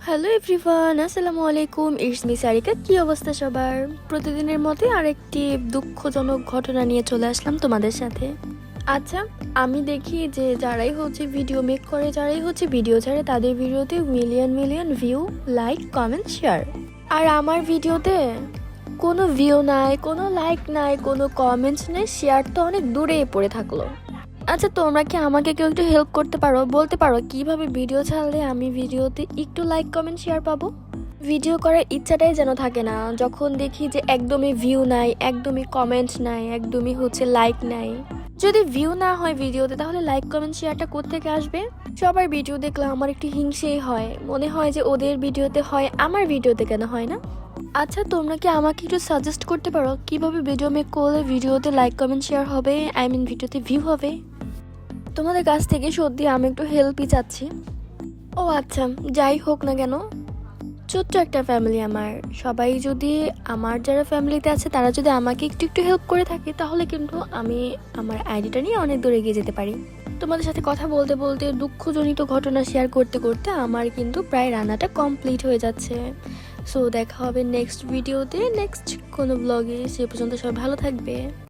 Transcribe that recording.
Hello everyone, আসসালামু আলাইকুম। It's me Sarika. কি অবস্থা সবার? প্রতিদিনের মতোই আরেকটি দুঃখজনক ঘটনা নিয়ে চলে আসলাম তোমাদের সাথে। আচ্ছা, আমি দেখি যে যারাই ভিডিও মেক করে, যারাই ভিডিও ছাড়ে, তাদের ভিডিওতে million million view, like, comment, share. আর আমার ভিডিওতে কোনো ভিউ নাই, কোনো লাইক নাই, কোনো কমেন্টস নেই, শেয়ার তো অনেক দূরে পড়ে থাকলো। আচ্ছা, তোমরা কি আমাকে কেউ একটু হেল্প করতে পারো? বলতে পারো কিভাবে ভিডিও ছাড়লে আমি ভিডিওতে একটু লাইক, কমেন্ট, শেয়ার পাবো? ভিডিও করার ইচ্ছাটাই যেন থাকে না যখন দেখি যে একদমই ভিউ নাই, একদমই কমেন্ট নাই, একদমই লাইক নাই। যদি ভিউ না হয় ভিডিওতে, তাহলে লাইক, কমেন্ট, শেয়ারটা কোত্থেকে আসবে? সবার ভিডিও দেখলে আমার একটু হিংসেই হয়, মনে হয় যে ওদের ভিডিওতে হয়, আমার ভিডিওতে কেন হয় না? আচ্ছা, তোমরা কি আমাকে একটু সাজেস্ট করতে পারো কিভাবে ভিডিও মেক করলে ভিডিওতে লাইক, কমেন্ট, শেয়ার হবে, ভিডিওতে ভিউ হবে? তোমাদের কাছ থেকে সত্যি আমি একটু হেল্পই চাচ্ছি। ও আচ্ছা, যাই হোক না কেন, ছোট্ট একটা ফ্যামিলি আমার। সবাই যদি, আমার যারা ফ্যামিলিতে আছে তারা যদি আমাকে একটু একটু হেল্প করে থাকে, তাহলে কিন্তু আমি আমার আইডিটা নিয়ে অনেক দূরে এগিয়ে যেতে পারি। তোমাদের সাথে কথা বলতে বলতে, দুঃখজনিত ঘটনা শেয়ার করতে করতে আমার কিন্তু প্রায় রান্নাটা কমপ্লিট হয়ে যাচ্ছে। সো দেখা হবে নেক্সট ভিডিওতে, নেক্সট কোনো ব্লগে। সে পর্যন্ত সবাই ভালো থাকবে।